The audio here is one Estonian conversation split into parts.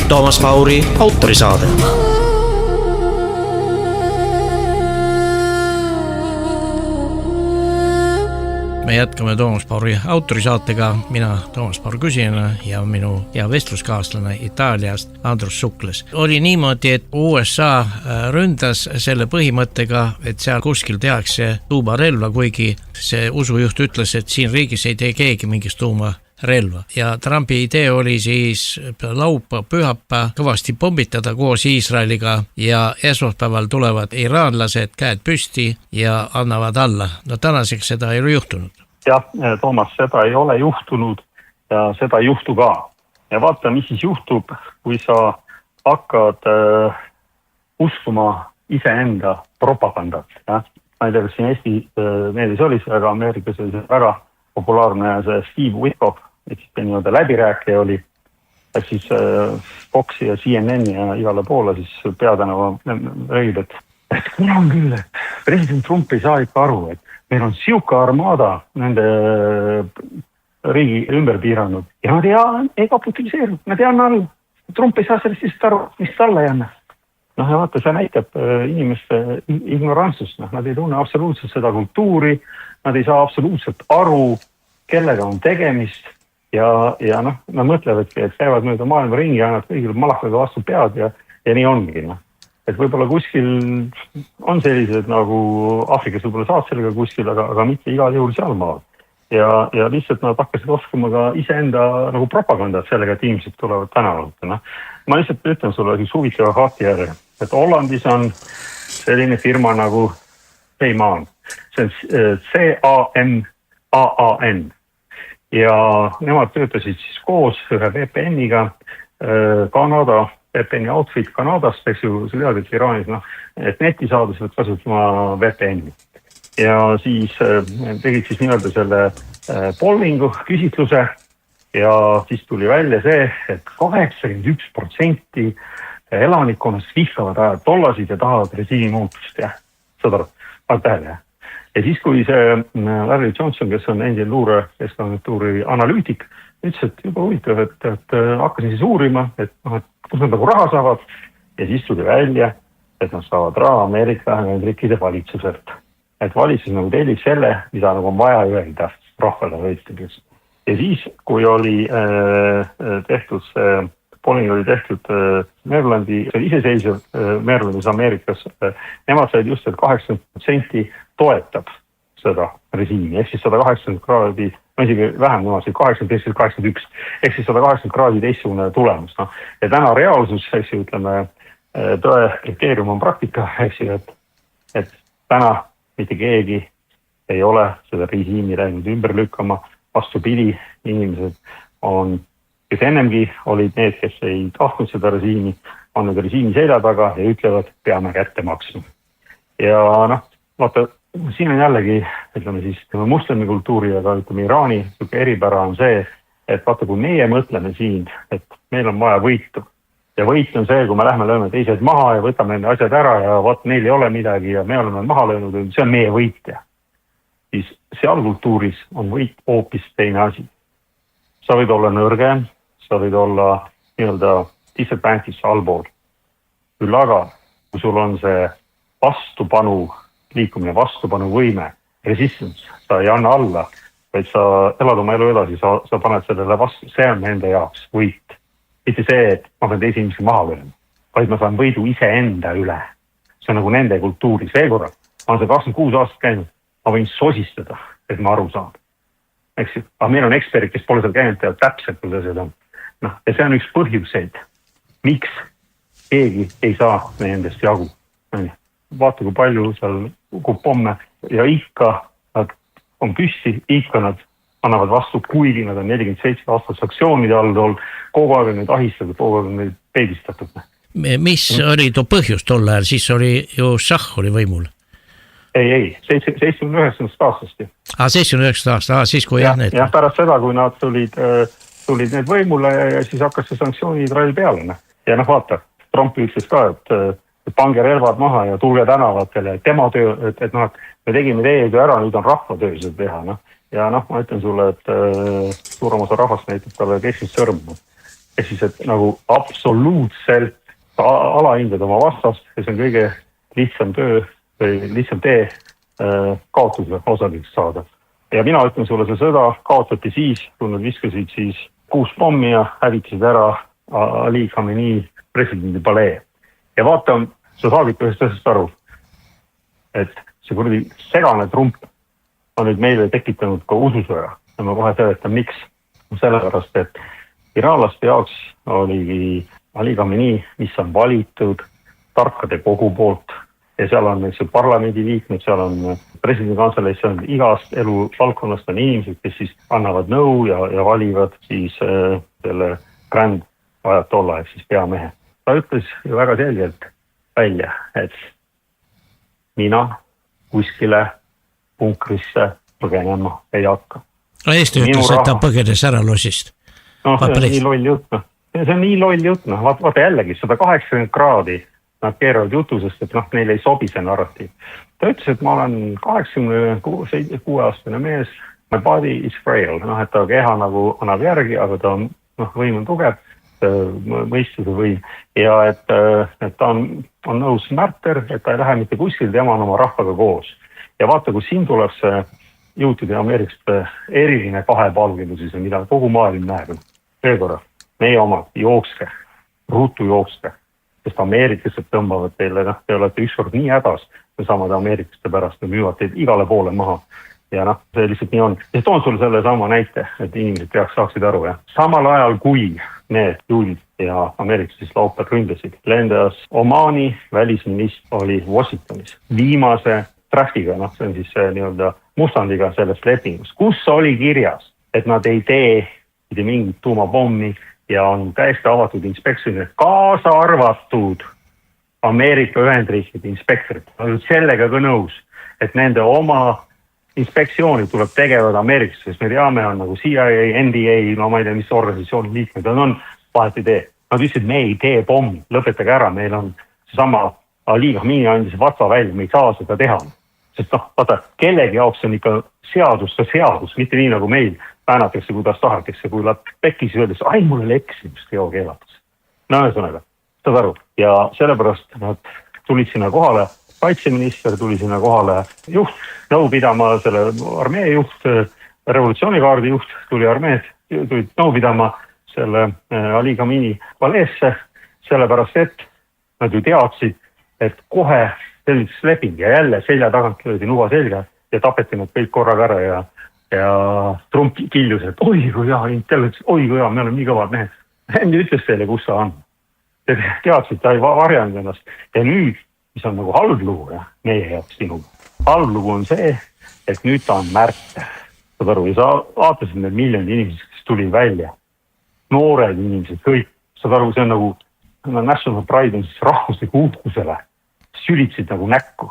Toomas Pauri autorisaade. Me jätkame Toomas Pauri autorisaatega. Mina Toomas Paur küsijana ja minu hea vestluskaaslane Itaaliast Andrus Sukles. Oli niimoodi, et USA ründas selle põhimõttega, et seal kuskil tehakse tuumarelva, kuigi see usujuht ütles, et siin riigis ei tee keegi mingist tuumarelva. Ja Trumpi idee oli siis laupäev, pühapäev kõvasti pommitada koos Iisraeliga ja esmaspäeval tulevad iraanlased käed püsti ja annavad alla. No tänaseks seda ei ole juhtunud. Jah, Toomas, seda ei ole juhtunud ja seda ei juhtu ka. Ja vaata, mis siis juhtub, kui sa hakkad uskuma iseenda propagandat. Ja? Ma ei tea, kas siin Eesti meedias oli see, aga Ameerikas oli see väga populaarne see Steve Witkoff, et siis nii-öelda läbirääkija oli, et siis Foxi ja CNN ja igale poole siis peatänava rööb, et kuna on küll, et president Trump ei saa ikka aru, et meil on siuke armada nende riigi ümber piiranud ja nad ei kapitaliseeru, nad ei anna alla. Trump ei saa sellest lihtsalt aru, mis talle ei anna. Ja vaata, see näitab inimeste ignorantsust, nad ei tunne absoluutselt seda kultuuri, nad ei saa absoluutselt aru, kellega on tegemist ja nad mõtlevadki, et käivad mööda maailma ringi ja nad kõigil malakaga vastu pead ja nii ongi. Et võib-olla kuskil on sellised nagu Aafrikas võib-olla saad sellega kuskil, aga mitte igal juhul seal maal. Ja lihtsalt nad hakkasid oskuma ka iseenda nagu propagandat sellega, et inimesed tulevad tänavalt. Ma lihtsalt ütlen sulle üks huvitava fakti järgi, et Hollandis on selline firma nagu Cayman. See on CAMAAN. Ja nemad töötasid siis koos ühe VPN-iga Kanada VPN-i outfit Kanadast, eks ju, see tead, et Iraanis, et neti saades võid kasutama VPN-i. Ja siis tegid siis nii-öelda selle pollingu küsitluse ja siis tuli välja see, et 81% elanikkonnast vihkavad ajad tollasid ja tahavad režiimi muutust. Seda tähele. Ja siis kui see Larry Johnson, kes on endine luurekeskkonnatuuri analüütik, ütles, et juba huvitav, et hakkasin siis uurima, et kus nad nagu raha saavad ja siis tuli välja, et nad saavad raha Ameerika Ühendriikide valitsuselt. Et valitsus nagu tellib selle, mida nagu on vaja öelda rahvale võistlemiseks. Ja siis, kui oli tehtud see, polling oli tehtud Marylandi, see iseseisev Marylandis Ameerikas, nemad said just, et 80% toetab seda režiimi, ehk siis 180 kraadi, isegi vähem numasid, 81, ehk siis 180 kraadi teistsugune tulemus. Ja täna reaalsus, ehk siis ütleme, tõe kriteerium on praktika, ehk siis, et täna mitte keegi ei ole seda režiimi läinud ümber lükkama, vastupidi, inimesed on, kes ennemgi olid need, kes ei tahtnud seda režiimi, on nüüd režiimi selja taga ja ütlevad, peame kätte maksma. Ja vaata, siin on jällegi, ütleme siis, muslimi kultuuri ja ka ütleme Iraani eripära on see, et vaata, kui meie mõtleme siin, et meil on vaja võitu. Ja võit on see, kui me lähme lööme teised maha ja võtame nende asjad ära ja vaata, neil ei ole midagi ja me oleme maha löönud, see on meie võit. Siis seal kultuuris on võit hoopis teine asi. Sa võid olla nõrgem, sa võid olla nii-öelda disadvantage allpool. Küll aga, kui sul on see vastupanu liikumine, vastupanu võime, resistance, sa ei anna alla, vaid sa elad oma elu edasi, sa paned sellele vastu, see on nende jaoks võit. Mitte see, et ma pean teisi inimesi maha lööma, vaid ma saan võidu iseenda üle. See on nagu nende kultuuris. Veel korral, ma olen see 26 aastat käinud, ma võin sosistada, et ma aru saan. Aga meil on eksperdid, kes pole seal käinud, teavad täpselt, kuidas see on. Ja see on üks põhjuseid, miks keegi ei saa nendest jagu. Vaata, kui palju seal pomme ja ikka nad on püsti, ikka nad annavad vastu, kuigi nad on 47 aastat sanktsioonide all, kogu aeg on neid ahistatud, kogu aeg on neid peedistatud. Mis oli too põhjus tol ajal? Siis oli ju Šah oli võimul. Ei, 79 aastast. 79 aastast, siis kui jah need. Ja pärast seda, kui nad tulid need võimule ja siis hakkas see sanktsioonid rall peale. Ja vaata, Trump ütles ka, et pange relvad maha ja tulge tänavatele, tema töö, et me tegime teie töö ära, nüüd on rahva töö seda teha. Ja ma ütlen sulle, et suurem osa rahvast näitab talle keskmist sõrmu. ehk siis, et nagu absoluutselt alahindad oma vastast ja see on kõige lihtsam töö või lihtsam tee kaotuse osaliseks saada. Ja mina ütlen sulle, see sõda kaotati siis, kui nad viskasid siis 6 pommi ja hävitasid ära Ali Khamenei presidendi palee. Ja vaata, sa saad ikka ühest asjast aru, et see kuradi segane Trump on nüüd meile tekitanud ka ususõja. Ja ma kohe seletan, miks. Sellepärast, et iraanlaste jaoks oligi Ali Khamenei, mis on valitud tarkade kogu poolt ja seal on parlamendi liikmed, seal on presidendi kantseleis, seal on igast elu valdkonnast on inimesed, kes siis annavad nõu ja valivad siis selle grand ajatolla ehk siis peamehe. Ta ütles ju väga selgelt välja, et mina kuskile punkrisse põgenema ei hakka. No Eesti ütles, et ta põgenes ära lossist. No, see on nii loll jutt. See on nii loll jutt. Vaata jällegi, 180 kraadi nad keeravad jutu, sest et neile ei sobi see narratiiv. Ta ütles, et ma olen 86-aastane mees, my body is frail, et ta keha nagu annab järgi, aga ta on, võim on tugev, mõistuse võim ja et ta on nõus märter, et ta ei lähe mitte kuskil, tema on oma rahvaga koos. Ja vaata, kui siin tuleb see juutide ja ameeriklaste eriline kahepalgelisus, mida kogu maailm näeb. Veel korra, meie omad, jookske, ruutu jookske, sest ameeriklased tõmbavad teile, te olete ükskord nii hädas, samade ameeriklaste pärast, nad müüvad teid igale poole maha. Ja see lihtsalt nii on. Ja toon sulle selle sama näite, et inimesed saaksid aru. Ja. Samal ajal, kui need juudid ja ameeriklased laupäevad ründasid, lendas Omaani välisminister oli Washingtonis viimase trahviga, see on siis nii-öelda mustandiga sellest lepingust, kus oli kirjas, et nad ei tee mingit tuumapommi ja on täiesti avatud inspektsioonid, kaasa arvatud Ameerika Ühendriikide inspektorid. Nad sellega ka nõus, et nende oma inspektsioonid tuleb tegevad Ameerikas, sest me teame, on nagu CIA, NDA, ma ei tea, mis organisatsiooni liikmed on vahet ei tee. Nad ütlesid, me ei tee pommi, lõpetage ära, meil on seesama Ali Khamenei andis vatsa välja, me ei saa seda teha. Sest vaata, kellegi jaoks on ikka seadus, mitte nii nagu meil päänatakse, kuidas tahetakse, kui nad pekkis öeldes, ai mul oli eksimust geokeelatus. Ühesõnaga, saad aru. Ja sellepärast nad tulid sinna kohale, kaitseminister tuli sinna kohale juht, nõu pidama selle armee juht, revolutsioonikaardi juht tuli armeed, tulid nõu pidama selle Ali Khamenei paleesse, sellepärast et nad ju teadsid, et kohe sellises leping ja jälle selja tagant löödi nuva selga ja tapeti nad kõik korraga ära ja Trump kiljus, et oi kui hea, me oleme nii kõvad mehed. Endi ütles teile, kus sa on. Te teadsid, ta ei varjanud ennast. Ja nüüd, mis on nagu halb lugu, meie jaoks sinuga. Halb lugu on see, et nüüd ta on märte. Saad aru, ja sa vaatasid need miljonid inimesed, kes tuli välja. Noored inimesed, kõik. Saad aru, see on nagu National Pride on siis rahvusliku uhkusele. Sülitsid nagu näkku.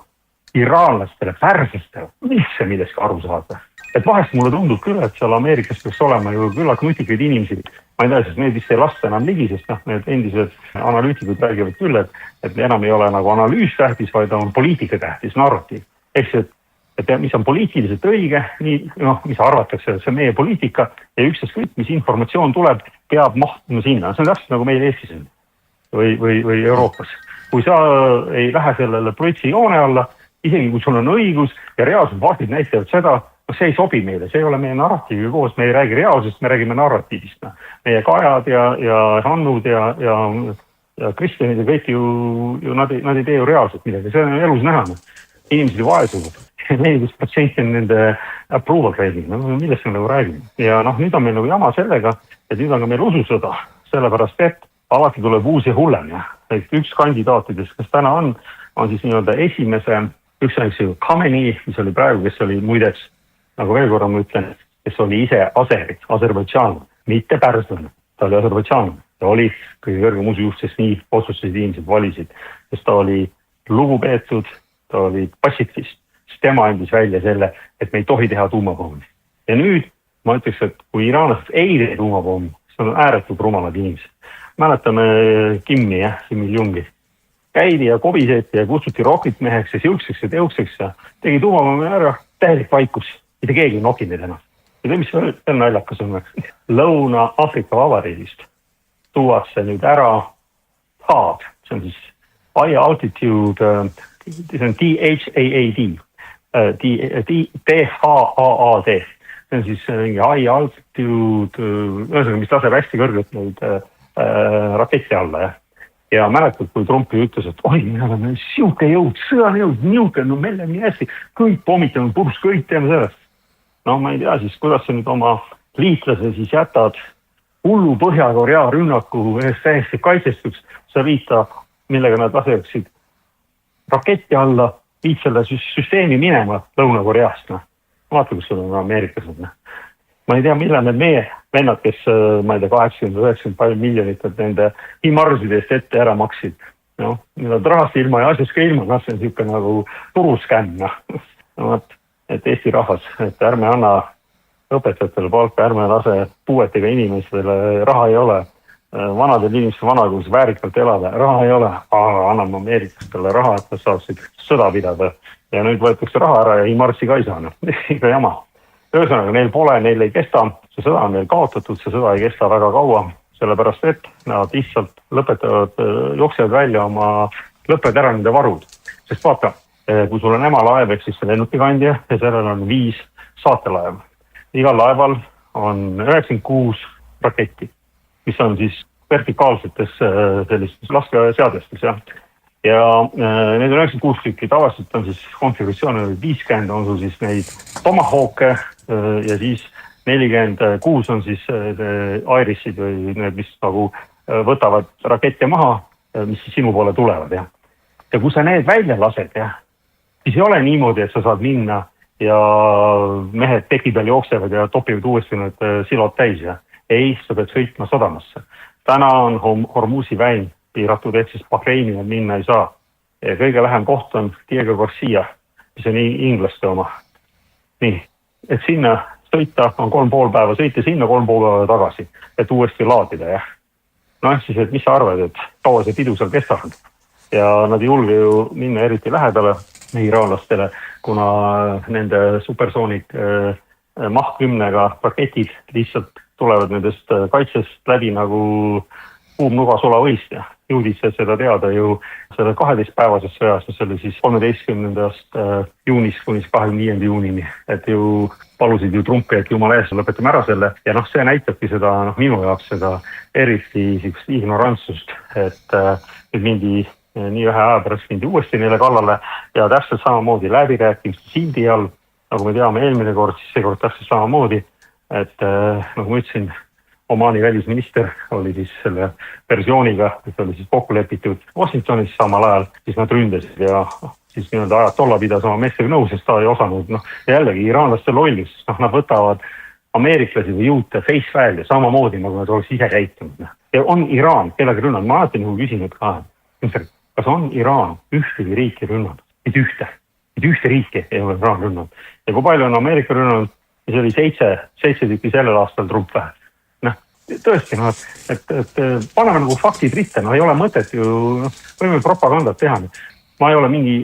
Iraanlastele, pärslastele, üldse millestki aru saada. Et vahest mulle tundub küll, et seal Ameerikas peaks olema ju küllalt nutikaid inimesi. Ma ei tea, sest need vist ei lasta enam ligi, sest need endised analüütikud räägivad küll, et enam ei ole nagu analüüs tähtis, vaid on poliitika tähtis, narratiiv. Ehk see, et mis on poliitiliselt õige, mis arvatakse, et see on meie poliitika ja ükskõik, mis informatsioon tuleb, peab mahtuma sinna. See on täpselt nagu meil Eestis või Euroopas. Kui sa ei lähe sellele projitsi joone alla, isegi kui sul on õigus ja reaalselt faktid näitavad seda, see ei sobi meile, see ei ole meie narratiivi koos, me ei räägi reaalsest, me räägime narratiivist. Meie Kajad ja Hannud ja Kristjanid ja kõik ju nad ei tee ju reaalselt midagi, see on elus näha. Inimesed ju vaesuvad, 40% on nende approval rating, millest me nagu räägime. Ja nüüd on meil nagu jama sellega, et nüüd on ka meil ususõda, sellepärast et alati tuleb uus ja hullem. Üks kandidaatidest, kes täna on siis nii-öelda esimese, üks on Khamenei, mis oli praegu, kes oli muideks, nagu veel korra ma ütlen, kes oli ise Aserbaidžaan, mitte pärslane, ta oli Aserbaidžaan. Ta oli kõige kõrgem usujuht, sest nii otsustasid inimesed valisid, sest ta oli lugupeetud, ta oli patsifist, sest tema andis välja selle, et me ei tohi teha tuumapommi. Ja nüüd ma ütleks, et kui iraanlased ei tee tuumapommi, siis on ääretult rumalad inimesed. Mäletame Kimi, Kim Il-jungi. Käidi ja kobiseti ja kutsuti rokitmeheks ja siukseks ja teukseks ja tegi tuumapommi ära, täielik vaikus. Mitte keegi ei nokinud ennast. Ja mis veel naljakas on, Lõuna-Afrika Vabariigist tuuakse nüüd ära HAAD, see on siis High Altitude, see on DHAAD, DHAAD, see on siis mingi High Altitude, ühesõnaga, mis laseb hästi kõrgelt neid raketi alla, jah. Ja mäletad, kui Trumpi ütles, et oi, me oleme siuke jõud, sõjane jõud, niuke, no meil on nii hästi, kõik pommitame purus, kõik teeme sellest. No ma ei tea siis, kuidas sa nüüd oma liitlase siis jätad hullu Põhja-Korea rünnaku eest täiesti kaitsestuks, sa viita, millega nad laseksid raketti alla, viid selle süsteemi minema Lõuna-Koreast. No. Vaata, kus sul on ameeriklased. No. Ma ei tea, millal need meie vennad, kes, ma ei tea, 80-90 miljonit nende himarsidest ette ära maksid. No, nad rahast ilma ja asjast ka ilma, no see on siuke nagu turuskämm. No, et Eesti rahvas, et ärme anna õpetajatele palka, ärme lase puuetega inimestele, raha ei ole. Vanadel inimestel vanagus väärikalt elada, raha ei ole, aga anname ameeriklastele raha, et nad saaksid sõda pidada. Ja nüüd võetakse raha ära ja himarsi ka ei saa. Ikka jama. Ühesõnaga, neil pole, neil ei kesta, see sõda on neil kaotatud, see sõda ei kesta väga kaua, sellepärast et nad lihtsalt lõpetavad, jooksevad välja oma, lõppevad ära nende varud. Sest vaata, kui sul on emalaev, ehk siis lennukikandja ja sellel on 5 saatelaev. Igal laeval on 96 raketti, mis on siis vertikaalsetes sellistes laskeseadestes, jah. Ja need on 96 tükki, tavaliselt on siis konfiguratsioon 50, on sul siis neid Tomahawke ja siis 46 on siis Irisid või need, mis nagu võtavad rakette maha, mis siis sinu poole tulevad, jah. Ja kui sa need välja lased, jah, siis ei ole niimoodi, et sa saad minna ja mehed teki peal jooksevad ja topivad uuesti need silod täis, jah. Ei, sa pead sõitma sadamasse. Täna on Hormuzi väin piiratud, et siis Bahreini minna ei saa. Ja kõige lähem koht on Diego Garcia, mis on inglaste oma. Nii, et sinna sõita on 3,5 päeva, sõita sinna 3,5 päeva tagasi, et uuesti laadida, jah. No siis, et mis sa arvad, et kaua see pidu seal kestavad? Ja nad ei julge ju minna eriti lähedale iraanlastele, kuna nende supersoonik Mach 10-ga raketid lihtsalt tulevad nendest kaitsest läbi nagu kuumnuga sulavõist, jah. Jõudis seda teada ju selle 12-päevasest sõjas, mis oli siis 13. juunist kuni 25. juunini, et ju palusid ju Trumpi, et jumala ees, lõpetame ära selle. Ja noh, see näitabki seda, minu jaoks seda eriti ignorantsust, et nüüd mindi nii vähe aja pärast mindi uuesti neile kallale ja täpselt samamoodi läbirääkimiste sildi all, nagu me teame eelmine kord, siis seekord täpselt samamoodi, et nagu ma ütlesin, Omaani välisminister oli siis selle versiooniga, mis oli siis kokku lepitud Washingtonis samal ajal, siis nad ründasid ja siis nii-öelda ajatolla pidas oma meestega nõu, sest ta ei osanud, ja jällegi iraanlaste lollus, nad võtavad ameeriklasi või juute face value samamoodi, nagu nad oleks ise käitunud. Ja on Iraan kellega rünnanud, ma alati nagu küsinud ka, kas on Iraan ühtegi riiki rünnanud? Mitte ühte riiki ei ole Iraan rünnanud. Ja kui palju on Ameerika rünnanud, mis oli 7 tükki sellel aastal Trump vähe. Tõesti, et paneme nagu faktid ritte, ei ole mõtet ju, võime propagandat teha. Ma ei ole mingi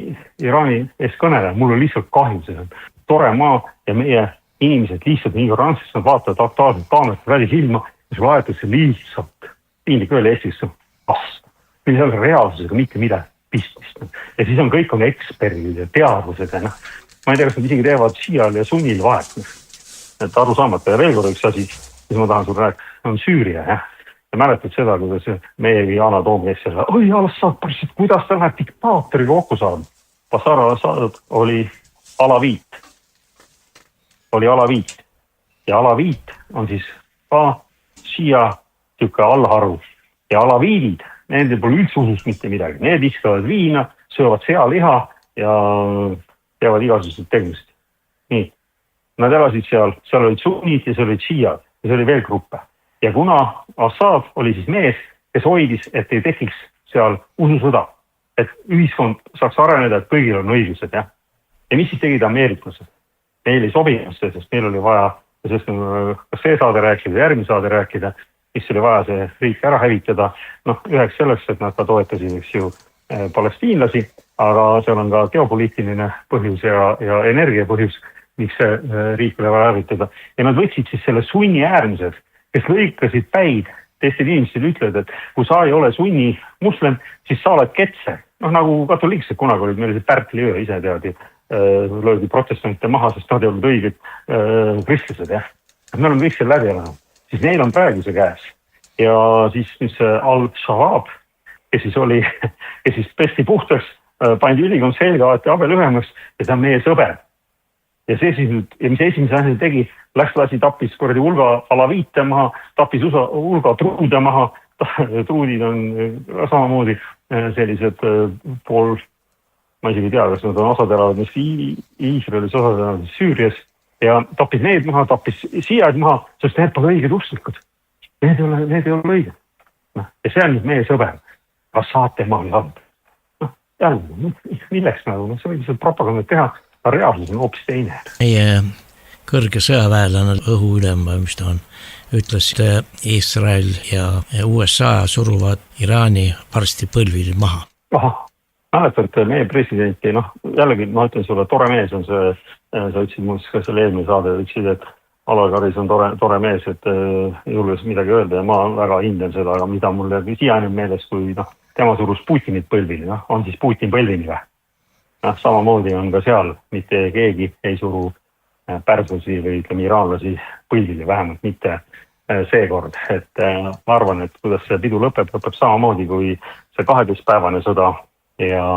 Iraani eest kõneleja, mul on lihtsalt kahju, see on tore maa ja meie inimesed lihtsalt nii ignorantsed, nad vaatavad aktuaalselt kaamerat välisilma ja sul aetakse lihtsalt piinlik öelda Eestis vastu. Meil ei ole reaalsusega mitte midagi pistmist. Ja siis kõik on eksperdid ja teadvused. Ma ei tea, kas nad isegi teevad šial ja sunnil vahet. Et aru saamata ja veel kord üks asi, mis ma tahan sul rääkida, on Süüria, jah. Ja mäletad seda, kuidas meiegi Yana Toom käis selle, oi, Al-Assad, kuidas ta läheb diktaatoriga kokku saada? Bashar al-Assad oli alaviit. Ja alaviit on siis ka šiia tükka allharu. Ja alaviidid, nendel pole üldse usust mitte midagi. Need iskavad viina, söövad sealiha ja teevad igasugused tegemist. Nii. Nad elasid seal olid sunnid ja seal olid šiiad ja seal oli veel gruppe. Ja kuna Assad oli siis mees, kes hoidis, et ei tekiks seal ususõda, et ühiskond saaks areneda, et kõigil on õigused, jah. Ja mis siis tegid ameeriklased? Neil ei sobinud see, sest neil oli vaja, sest kas see saade rääkida, järgmine saade rääkida, mis oli vaja see riik ära hävitada. Üheks selleks, et nad ka toetasid, eks ju, palestiinlasi, aga seal on ka geopoliitiline põhjus ja energia põhjus, miks see riik oli vaja hävitada. Ja nad võtsid siis selle sunni äärmused, kes lõikasid päid teistel inimestel ütlevad, et kui sa ei ole sunni moslem, siis sa oled ketser. Nagu katoliiksed kunagi olid, meil oli Pärtli öö, ise teadi, löödi protestante maha, sest nad ei olnud õiged kristlased, jah. Me oleme kõik seal läbi elanud, siis neil on praegu see käes. Ja siis Al-Shabaab, kes siis pesti puhtaks, pandi ülikond selga, aeti abe lühemaks ja ta on meie sõber. Ja see siis nüüd, ja mis esimese asja tegi, lasi tappis kordi hulga alaviite maha, tappis hulga truude maha, truudid on samamoodi sellised pool, ma isegi tea, kas nad on osad elavad mis Iisraelis, osad elavad Süürias ja tappis need maha, tappis siiaid maha, sest need pole õiged usklikud. Need ei ole õiged. Ja see on nüüd meie sõber. Kas saate maal land? Milleks nagu? See võib propagandat teha, aga reaalsus on hoopis teine. Meie kõrge sõjaväelane õhuülem, mis ta on, ütles, et Iisrael ja USA suruvad Iraani varsti põlvili maha. Mäletad, meie presidenti, jällegi ma ütlen sulle, tore mees on see, sa ütlesid muuseas ka selle eelmine saade, ütlesid, et Alar Karis on tore mees, et julges midagi öelda ja ma väga hindan seda, aga mida mulle siiani meeles, kui tema surus Putinit põlvili, on siis Putin põlvini või? Samamoodi on ka seal, mitte keegi ei suru pärsusi või ütleme iraanlasi põlvili, vähemalt mitte seekord. Et ma arvan, et kuidas see pidu lõpeb samamoodi kui see 12-päevane sõda ja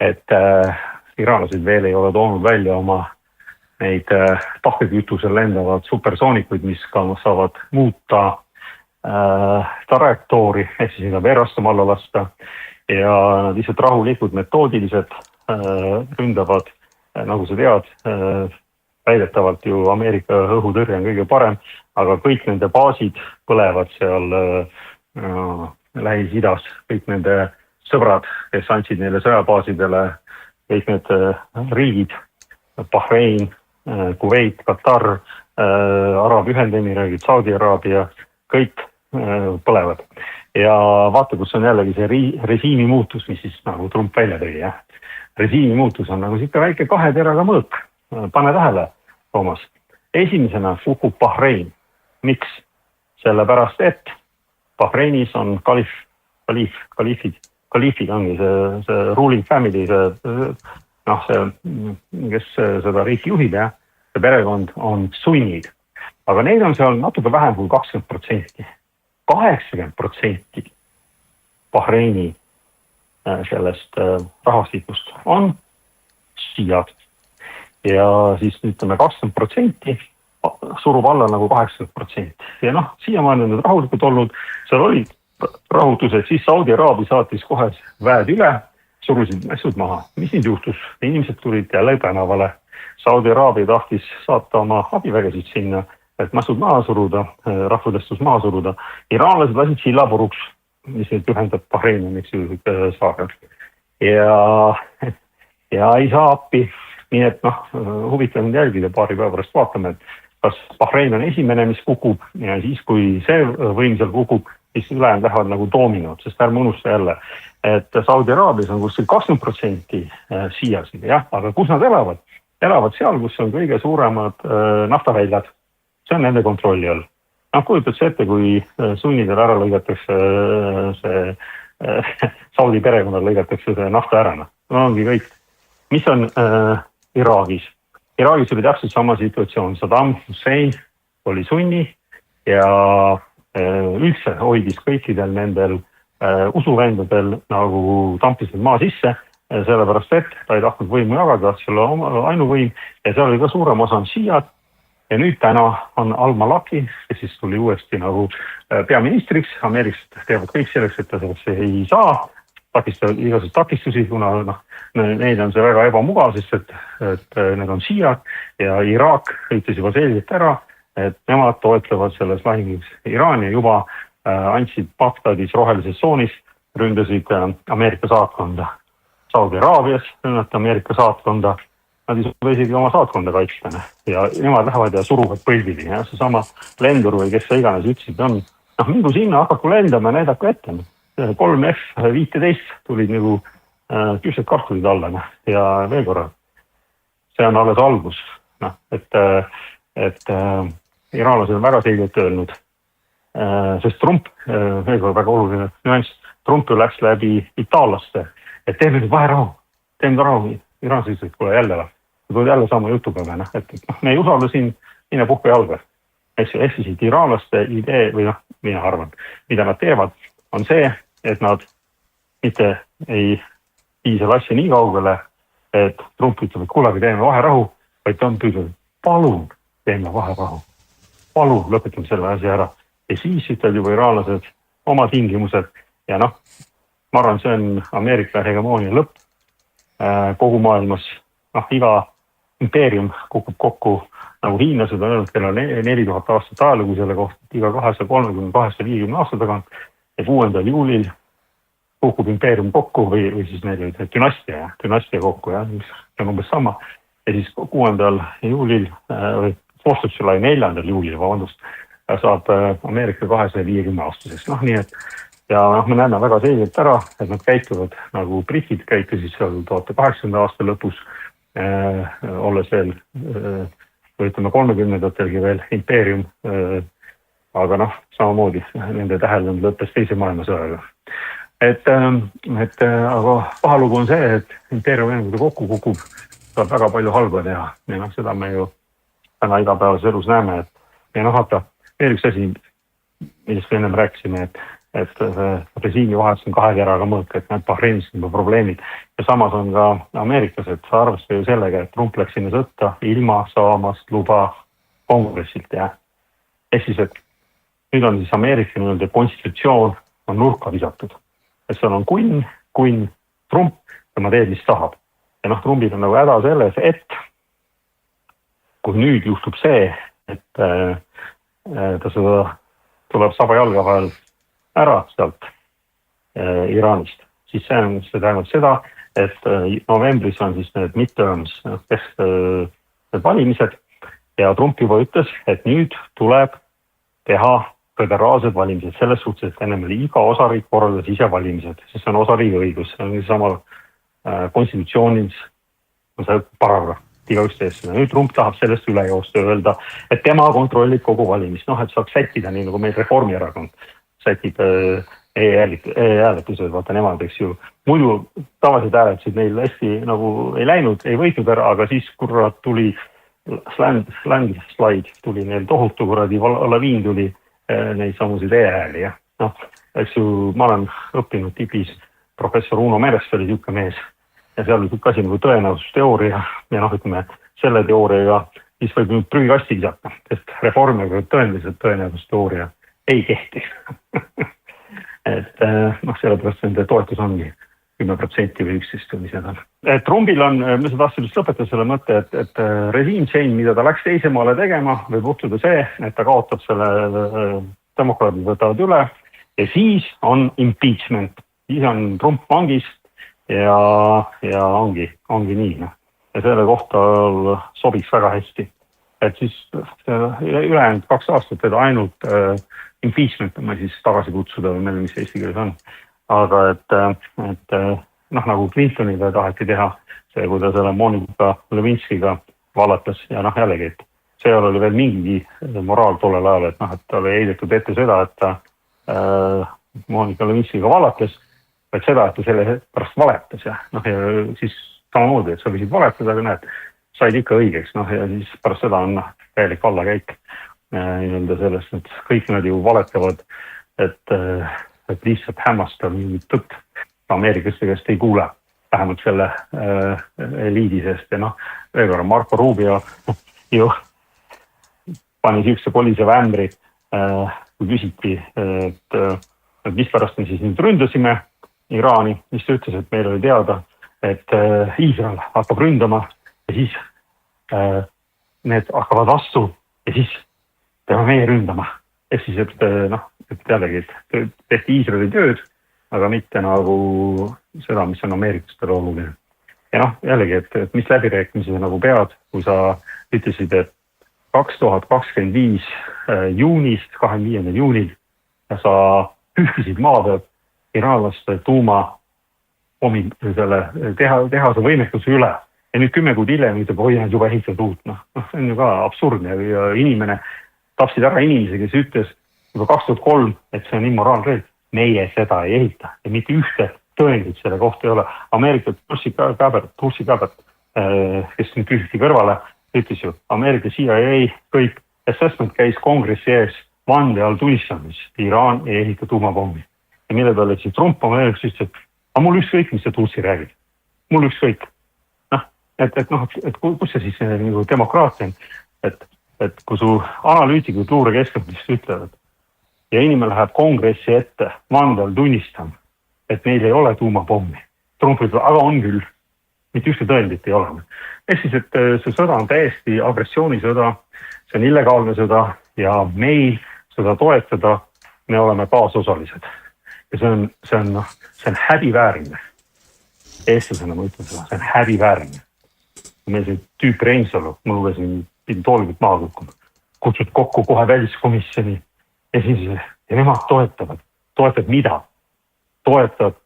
et iraanlased veel ei ole toonud välja oma neid tahkekütusel lendavad supersoonikuid, mis ka saavad muuta trajektoori, ehk siis veel raskem alla lasta ja nad lihtsalt rahulikud metoodilised ründavad, nagu sa tead, väidetavalt ju Ameerika õhutõrje on kõige parem, aga kõik nende baasid põlevad seal Lähis-Idas, kõik nende sõbrad, kes andsid neile sõjabaasidele, kõik need riigid, Bahrein, Kuveit, Katar, Araabia Ühendemiraadid, Saudi Araabia, kõik põlevad. Ja vaata, kus on jällegi see režiimi muutus, mis siis nagu Trump välja tõi, jah. Režiimi muutus on nagu siuke väike 2 teraga mõõk. Pane tähele, Toomas. Esimesena kukub Bahrein. Miks? Sellepärast, et Bahreinis on kaliifid ongi see ruling family, kes seda riiki juhib, jah. See perekond on sunnid. Aga neid on seal natuke vähem kui 20%. 80% Bahreini sellest rahvastikust on šiiad. Ja siis ütleme 20% surub alla nagu 80%. Ja siiamaani on need rahulikud olnud, seal olid rahutused, siis Saudi Araabia saatis kohe väed üle, surusid mässud maha. Mis nüüd juhtus? Inimesed tulid jälle tänavale. Saudi Araabia tahtis saata oma abivägesid sinna, et mässud maha suruda, rahvudestus maha suruda. Iraanlased lasid sillapuruks, mis nüüd ühendab Bahreini, miks ju saarel. Ja ei saa appi. Nii et huvitav on jälgida, paari päeva pärast vaatame, et kas Bahrein on esimene, mis kukub ja siis, kui see võimsal kukub, siis ülejäänud lähevad nagu doominod, sest ärme unusta jälle, et Saudi Araabias on kuskil 20% šiiasid, jah, aga kus nad elavad? Elavad seal, kus on kõige suuremad naftaväljad. See on nende kontrolli all. Kujutad see ette, kui sunnidel ära lõigatakse see Saudi perekonnal lõigatakse see nafta ära. Ongi kõik. Mis on Iraagis? Iraagis oli täpselt sama situatsioon. Saddam Hussein oli sunni ja üldse hoidis kõikidel nendel usuvendadel nagu tampisid maa sisse, sellepärast et ta ei tahtnud võimu jagada, selle ainuvõim ja seal oli ka suurem osa on šiiad. Ja nüüd täna on Al-Malaki, kes siis tuli uuesti nagu peaministriks. Ameeriksed teevad kõik selleks, et ta selleks ei saa. Igased takistusi, kuna neid on see väga ebamugav, sest et need on šiiad ja Iraak ütles juba selgelt ära, et nemad toetlevad selles lahingus Iraani juba andsid Bagdadis rohelises tsoonis, ründasid Ameerika saatkonda. Saudi Araabias rünnati Ameerika saatkonda, nad isegi oma saatkonda kaitstane ja nemad lähevad ja suruvad põlvili. Ja see sama lendur või kes see iganes ütlesid on, mingu sinna, hakaku lendama ja näidaku ette. 3 F-15 tulid nagu küpsed kartulid alla ja veel korra. See on alles algus, et iraanlased on väga selgelt öelnud, sest Trump, väga oluline nüanss, Trump ju läks läbi itaallaste, et teeme nüüd vaherahu, iraanlased ütlesid, kuule jälle või, tulid jälle sama jutuga või, et me ei usalda siin, mine puhka jalga. Ehk siis iraanlaste idee või mina arvan, mida nad teevad, on see, et nad mitte ei vii selle asja nii kaugele, et Trump ütleb, et kuulagi teeme vaherahu, vaid ta on püüdnud, palun teeme vaherahu, palun lõpetame selle asja ära. Ja siis ütlevad juba iraanlased oma tingimused ja ma arvan, see on Ameerika hegemoonia lõpp kogu maailmas. Iga impeerium kukub kokku, nagu hiinlased on öelnud, kellel on 4000 aastat ajalugu selle kohta, iga 230-250 aasta tagant ja 6. juulil kukub impeerium kokku või siis neil oli dünastia kokku, mis on umbes sama. Ja siis 6. juulil või 4. juulil, saab Ameerika 250 aastaseks. Nii et ja me näeme väga selgelt ära, et nad käituvad nagu britid käitusid seal 1880. aasta lõpus, olles veel, ütleme 30-ndatelgi veel impeerium, aga samamoodi nende tähelepanu lõppes teise maailmasõjaga. Aga pahalugu on see, et impeerium kokku kukub, saab väga palju halba teha ja seda me ju täna igapäevases elus näeme, et vaata, veel üks asi, millest me ennem rääkisime, et režiimi vahetus on kahe keraga mõõk, et need Bahreinis on probleemid ja samas on ka Ameerikas, et sa arvesta ju sellega, et Trump läks sinna sõtta ilma saamast luba kongressilt ehk siis, et nüüd on siis Ameerika nii-öelda konstitutsioon on nurka visatud. Et seal on kunn Trump, tema teeb, mis tahab. Ja Trumpil on nagu häda selles, et kui nüüd juhtub see, et ta seda tuleb saba jalga vahel ära sealt Iraanist, siis see tähendab seda, et novembris on siis need midterms, need valimised ja Trump juba ütles, et nüüd tuleb teha föderaalsed valimised selles suhtes, et ennem oli iga osariik korraldas ise valimised, sest see on osariigi õigus, see on sama konstitutsioonis on see paragrahv, igaüks tees seda. Nüüd Trump tahab sellest üle joosta ja öelda, et tema kontrollib kogu valimist, et saaks sättida nii nagu meil Reformierakond sätib e-hääletused, vaata nemad, eks ju. Muidu tavalised hääletused neil hästi nagu ei läinud, ei võitnud ära, aga siis kurat tuli landslide, tuli neil tohutu kuradi laviin tuli neid samusid e-hääli. Eks ju, ma olen õppinud tipis, professor Uno Merest oli niisugune mees ja seal oli kasi nagu tõenäosusteooria ja ütleme, selle teooriaga siis võib nüüd prügikasti visata, sest reformiga tõenäosusteooria ei kehti. Et sellepärast nende toetus ongi 10% või 11% või seda. Trumpil on, ma tahtsin just lõpetada selle mõtte, et regime change, mida ta läks teise maale tegema, võib juhtuda see, et ta kaotab selle, demokraadid võtavad üle ja siis on impeachment. Siis on Trump vangis ja ongi nii. Ja selle kohta sobiks väga hästi. Et siis ülejäänud 2 aastat teda ainult impeachment on siis tagasi kutsuda või meil, mis eesti keeles on. Aga et nagu Clintonile taheti teha, see, kui ta selle Monika Levinskiga valatas ja jällegi, et seal oli veel mingigi moraal tollel ajal, et ta oli heidetud ette seda, et ta Monika Levinskiga valatas, vaid seda, et ta selle pärast valetas ja siis samamoodi, et sa võisid valetada, aga said ikka õigeks ja siis pärast seda on täielik allakäik nii-öelda sellest, et kõik nad ju valetavad, et lihtsalt hämmastab mingit tõtt. Ameerikaste käest ei kuule, vähemalt selle eliidi seest ja veel korra Marco Rubio ju pani siukse koliseva ämbri, kui küsiti, et mis pärast me siis nüüd ründasime Iraani, mis ta ütles, et meil oli teada, et Iisrael hakkab ründama ja siis need hakkavad vastu ja siis peame meie ründama. Ehk siis, et jällegi, et tehti Iisraeli tööd, aga mitte nagu seda, mis on ameeriklastele oluline. Ja jällegi, et mis läbirääkimised nagu pead, kui sa ütlesid, et 2025 juunist, 25. juunil ja sa pühkisid maa pealt iraanlaste tuuma tehase võimekuse üle. Ja nüüd 10 kuud hiljem ütleb, oi, juba ehitavad uut. See on ju ka absurdne ja inimene, tapsid ära inimese, kes ütles, juba 2003, et see on immoraalreegel. Meie seda ei ehita ja mitte ühte tõendit selle kohta ei ole. Ameerika Tulsi Gabbard, kes nüüd küsiti kõrvale, ütles ju, Ameerika CIA kõik assessment käis kongressi ees vande all tunnistamis, Iraan ei ehita tuumapommi. Ja mille peale siis Trump oma öeleks ütles, et aga mul ükskõik, mis see Tulsi räägib. Mul ükskõik. Et kus see siis nagu demokraatia on, et kui su analüütikud luurekeskkonnas ütlevad ja inimene läheb kongressi ette vande all tunnistama, et neil ei ole tuumapommi. Trump ütleb, aga on küll. Mitte ühte tõendit ei ole. Ehk siis, et see sõda on täiesti agressioonisõda, see on illegaalne sõda ja meil seda toetada, me oleme baasosalised. Ja see on häbiväärne. Eestlasena ma ütlen seda, see on häbiväärne. Meil see tüüp Reinsalu, ma lugesin, pidin toolgid maha kukkuma. Kutsud kokku kohe väliskomisjoni esimese ja nemad toetavad mida? Toetavad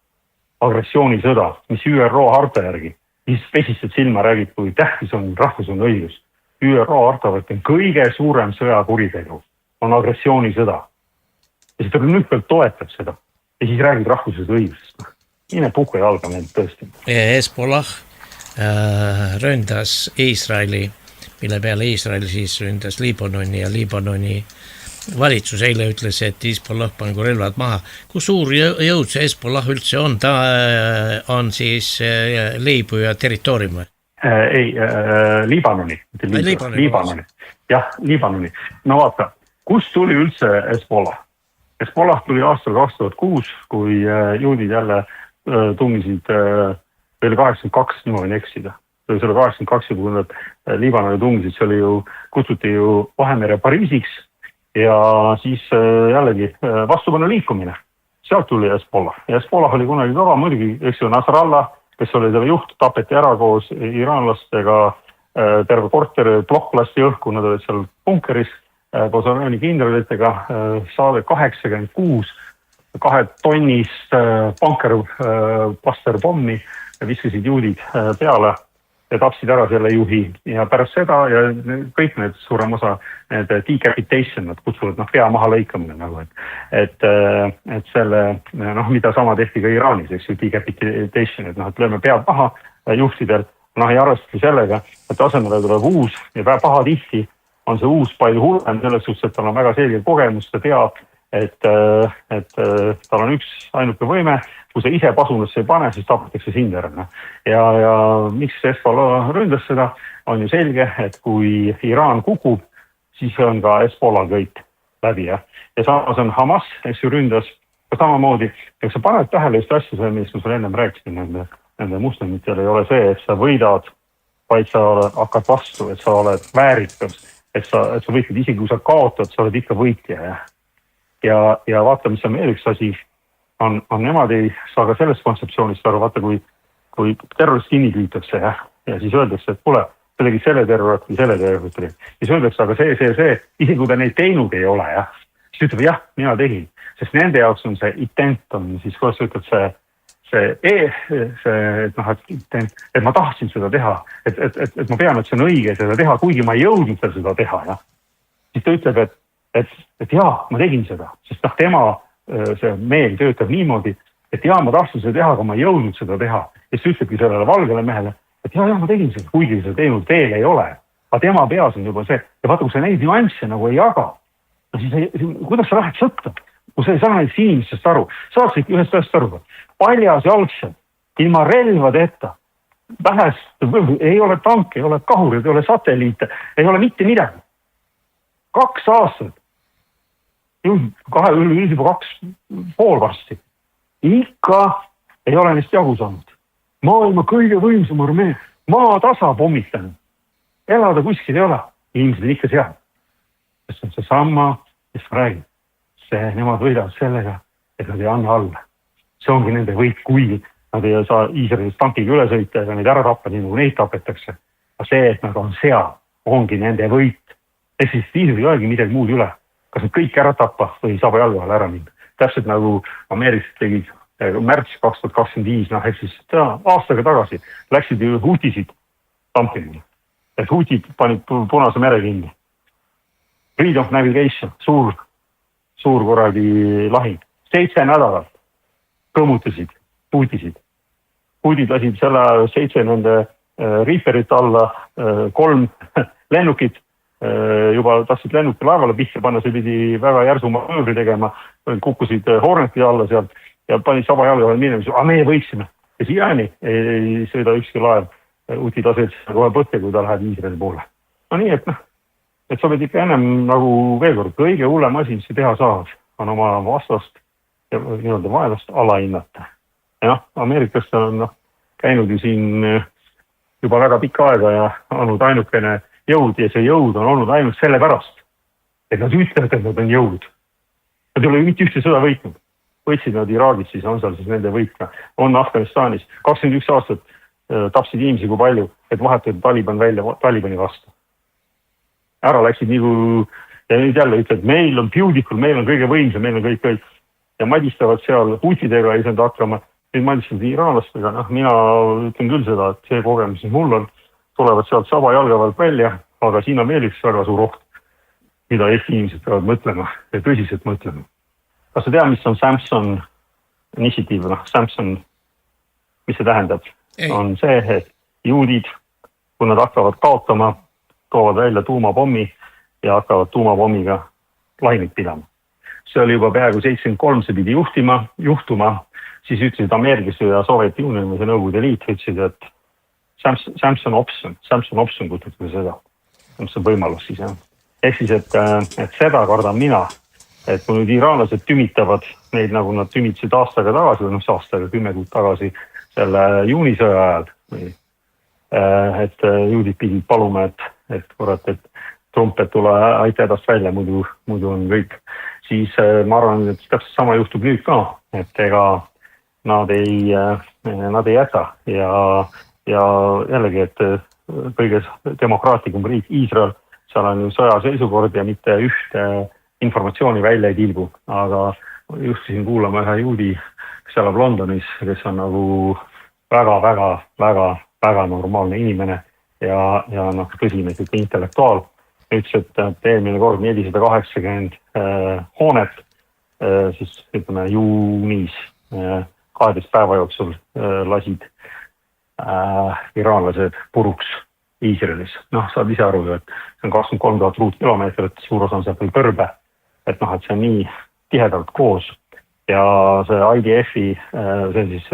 agressioonisõda, mis ÜRO harta järgi, mis pesised silma räägib, kui tähtis on rahvusvaheline õigus. ÜRO harta on kõige suurem sõjakuritegu, on agressioonisõda. Ja siis ta nüüd pealt toetab seda ja siis räägib rahvusvahelisest õigusest. Mine puhku jalga meil tõesti. Hezbollah ründas Iisraeli, mille peale Iisrael siis ründas Liibanoni ja Liibanoni valitsus eile ütles, et Hezbollah pangu relvad maha. Kui suur jõud see Hezbollah üldse on? Ta on siis Liibüa territoorium? Ei, Liibanoni. Liibanoni. Jah, Liibanoni. No vaata, kust tuli üldse Hezbollah? Hezbollah tuli aastal 2006, kui juudid jälle tungisid veel 82, nii ma võin eksida. See oli 82, kui nad Liibanoni tungisid, see oli ju, kutsuti ju Vahemere Pariisiks ja siis jällegi vastupanu liikumine. Sealt tuli Hezbollah. Ja Hezbollah oli kunagi kõva muidugi, eks ju, Nasrallah, kes oli selle juht, tapeti ära koos iraanlastega, terve korter plokk lasti õhku, nad olid seal bunkeris koos Iraani kindralitega, saade 86, 2 tonnist bunkerbuster-pommi viskasid juudid peale ja tapsid ära selle juhi ja pärast seda ja kõik need suurem osa need decapitation, nad kutsuvad pea maha lõikamine nagu, et selle, mida sama tehti ka Iraanis, eks ju, decapitation, et lööme pead maha juhtidel, ei arvestati sellega, et asemele tuleb uus ja paha tihti on see uus palju hullem, selles suhtes, et tal on väga selge kogemus, ta teab, et tal on üks ainuke võime, kui sa ise pasunasse ei pane, siis tapetakse sind ära. Ja miks Hezbollah ründas seda, on ju selge, et kui Iraan kukub, siis on ka Hezbollah kõik läbi. Ja samas on Hamas, kes ju ründas ka samamoodi. Ja sa paned tähele just asja, millest ma sulle ennem rääkisin, nende muslimitel ei ole see, et sa võidad, vaid sa hakkad vastu, et sa oled väärikas, et sa võitled isegi, kui sa kaotad, sa oled ikka võitja. Ja vaata, mis on veel üks asi, on nemad ei saa ka sellest kontseptsioonist aru, vaata, kui terrorist kinni püütakse ja siis öeldakse, et kuule, sa tegid selle terrorist või selle terrorist. Ja siis öeldakse, aga see, isegi kui ta neid teinud ei ole, siis ütleb, jah, mina tegin. Sest nende jaoks on see intent, on siis, kuidas sa ütled, et ma tahtsin seda teha, et ma pean, et see on õige seda teha, kuigi ma ei jõudnud seda teha. Ja. Siis ta ütleb, et jaa, ma tegin seda, sest tema see meel töötab niimoodi, et jaa, ma tahtsin seda teha, aga ma ei jõudnud seda teha. Ja siis ütlebki sellele valgele mehele, et jaa, ma tegin seda, kuigi seda teinud veel ei ole. Aga tema peas on juba see, ja vaata, kui sa neid nüansse nagu ei jaga, siis kuidas sa lähed sõtta? Kui sa ei saa näiteks inimestest aru, saad sa ühest asjast aru, paljas jalgselt, ilma relvadeta, ei ole tanke, ei ole kahurid, ei ole satelliite, ei ole mitte midagi. 2 aastat, juba 2,5 varsti, ikka ei ole neist jagu saanud. Maailma kõige võimsam armee, maa tasa pommitanud, elada kuskil ei ole, inimesed on ikka seal. Sest on see sama, mis ma räägin. Nemad võidavad sellega, et nad ei anna alla. See ongi nende võit, kui nad ei saa Iisraelist tankiga üle sõita ja neid ära tappa, nii nagu neid tapetakse. Aga see, et nad on seal, ongi nende võit. Ehk siis Iisrael ei olegi midagi muud üle. Kas nad kõik ära tappa või saab jalgu vahel ära minna. Täpselt nagu Ameerikast tegid märts 2025, ehk siis aastaga tagasi läksid ju Hutisid tampima. Et Hutid panid Punase mere kinni. Freedom of Navigation, suur suur kuradi lahing. 7 nädalat kõmutasid, puutisid. Puudid lasid selle 7 nende Reaperit alla, 3 lennukit, juba tahtsid lennuki laevale pihta panna, see pidi väga järsu manöövri tegema, kukkusid Horneti alla sealt ja panid saba jalga minema, meie võiksime. Ja siiani ei sõida ükski laev Uti taset kohe põhte, kui ta läheb Iisraeli poole. No nii, et sa võid ikka ennem nagu veel kord, kõige hullem asi, mis sa teha saad, on oma vastast ja nii-öelda vaenlast alahinnata. Ja ameeriklastel on käinud ju siin juba väga pikka aega ja olnud ainukene jõud ja see jõud on olnud ainult selle pärast, et nad ütlevad, et nad on jõud. Nad ei ole mitte ühte sõda võitnud. Võitsid nad Iraagis, siis on seal siis nende võitna. On Afganistanis 21 aastat tapsid inimesi kui palju, et vahetada Taliban välja Talibani vastu. Ära läksid nagu, ja nüüd jälle ütled, meil on beautiful, meil on kõige võimsam, meil on kõik. Ja madistavad seal Hutidega ei saanud hakkama, nüüd madistavad iraanlastega. Mina ütlen küll seda, et see kogemus, mis mul on, tulevad sealt saba jalgavalt välja, aga siin on veel üks väga suur oht, mida Eesti inimesed peavad mõtlema ja tõsiselt mõtlema. Kas sa tead, mis on Samson initiatiiv? Samson, mis see tähendab? Ei. On see, et juudid, kui nad hakkavad kaotama, toovad välja tuumapommi ja hakkavad tuumapommiga lahingit pidama. See oli juba peaaegu 73, see pidi juhtuma, siis ütlesid Ameerikas ja Sovieti Union ja Nõukogude Liit ütlesid, et Samson option kutsutakse seda. See on võimalus siis, jah. Ehk siis, et seda kardan mina, et kui nüüd iraanlased tümitavad neid, nagu nad tümitasid aastaga tagasi, või aastaga 10 kuud tagasi selle juunisõja ajal, et juudid pidid paluma, et Trump, et tule aita hädast välja, muidu on kõik. Siis ma arvan, et täpselt sama juhtub nüüd ka, et ega nad ei jäta ja jällegi, et kõige demokraatlikum riik Iisrael, seal on ju sõjaseisukord ja mitte ühte informatsiooni välja ei tilgu, aga juhtisin kuulama ühe juudi, kes elab Londonis, kes on nagu väga normaalne inimene ja tõsine intellektuaal. Ütles, et eelmine kord 480 hoonet, siis ütleme juunis 12 päeva jooksul lasid iraanlased puruks Iisraelis. Saad ise aru, et see on 23 000 ruutkilomeetrit, suur osa on sealt veel kõrbe, et see on nii tihedalt koos ja see IDF-i, see on siis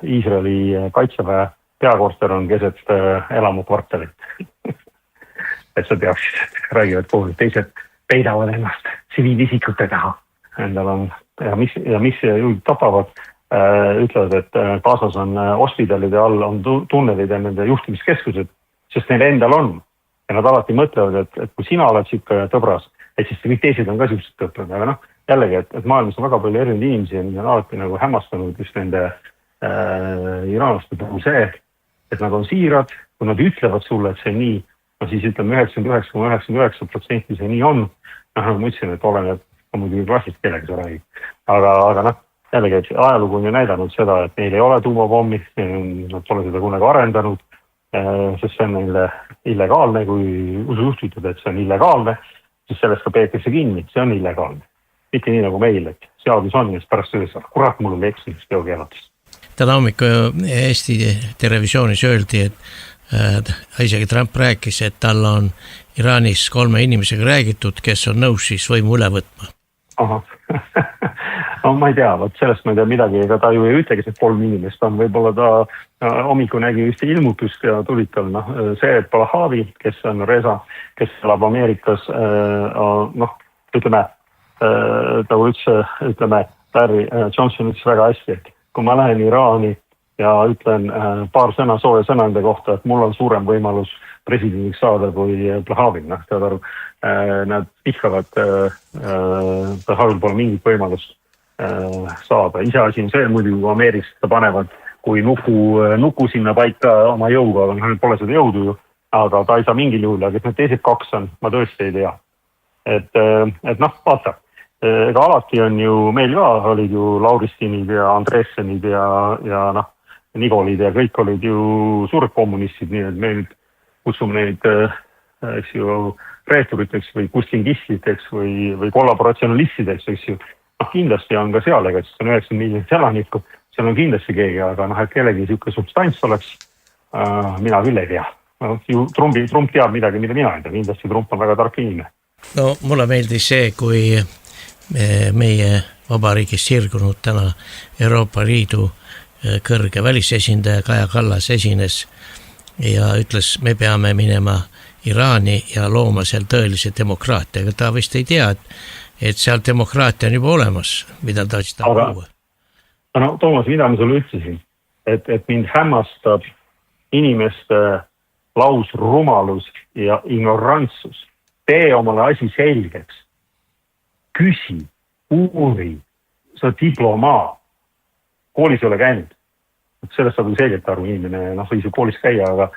Iisraeli kaitseväe peakorter on keset elamukvartalit. Et sa teaksid, et räägivad kogu teised peidavad ennast tsiviilisikute taha. Endal on, ja mis juhid tapavad, ütlevad, et Gazas on hospidalide all, on tunnelid ja nende juhtimiskeskused, sest neil endal on. Ja nad alati mõtlevad, et kui sina oled siuke tõbras, et siis kõik teised on ka siuksed tõbrad. Aga jällegi, et maailmas on väga palju erinevaid inimesi ja on alati nagu hämmastanud just nende iraanlaste puhul see, et nad on siirad, kui nad ütlevad sulle, et see on nii, siis ütleme 99,99% see nii on. Nagu ma ütlesin, et oleneb muidugi klassist, kellega sa räägid. Aga jällegi, et ajalugu on ju näidanud seda, et neil ei ole tuumapommi, nad pole seda kunagi arendanud, sest see on neile illegaalne, kui usujuht ütleb, et see on illegaalne, siis sellest ka peetakse kinni, see on illegaalne. Mitte nii nagu meil, et seadus on, ja pärast sellest, kurat, mul oli eksimist teokeelatus. Täna hommikul Eesti televisioonis öeldi, et isegi Trump rääkis, et tal on Iraanis 3 inimesega räägitud, kes on nõus siis võimu üle võtma. Aha. No ma ei tea, sellest ma ei tea midagi, ega ta ju ei ütlegi, et 3 inimest on, võib-olla ta hommiku nägi ühte ilmutust ja tulid tal, see Pahlavi, kes on Reza, kes elab Ameerikas, ütleme, ta ütleme, Larry Johnson ütles väga hästi, et kui ma lähen Iraani ja ütlen paar sooja sõna nende kohta, et mul on suurem võimalus presidendiks saada kui Pahlavi, tead aru, nad pihkavad, Pahlavil pole mingit võimalust saada. Iseasi on see, muidu Ameerikast panevad, kui nuku sinna paika oma jõuga, aga pole seda jõudu ju, aga ta ei saa mingil juhul, aga need teised 2 on, ma tõesti ei tea. Et vaata, ega alati on ju, meil ka olid ju Lauristinid ja Andressenid ja Nikolid ja kõik olid ju suured kommunistid, nii et me nüüd kutsume neid, eks ju, reeturiteks või kustingistideks või kollaboratsionalistideks, eks ju. Kindlasti on ka seal, ega siis on 90 miljonit elanikku, seal on kindlasti keegi, aga et kellegi niisugune substants oleks, mina küll ei tea. Trump teab midagi, mida mina ei tea, kindlasti Trump on väga tark inimene. No mulle meeldis see, kui meie vabariigis sirgunud täna Euroopa Liidu kõrge välisesindaja Kaja Kallas esines ja ütles, me peame minema Iraani ja looma seal tõelise demokraatia, aga ta vist ei tea, et seal demokraatia on juba olemas, mida ta seda luua. No Toomas, mida ma sulle ütlesin, et mind hämmastab inimeste lausrumalus ja ignorantsus. Tee omale asi selgeks. Küsi, uuri, sa diplomaat. Koolis ei ole käinud. Sellest saab selgelt aru inimene, võis ju koolis käia, aga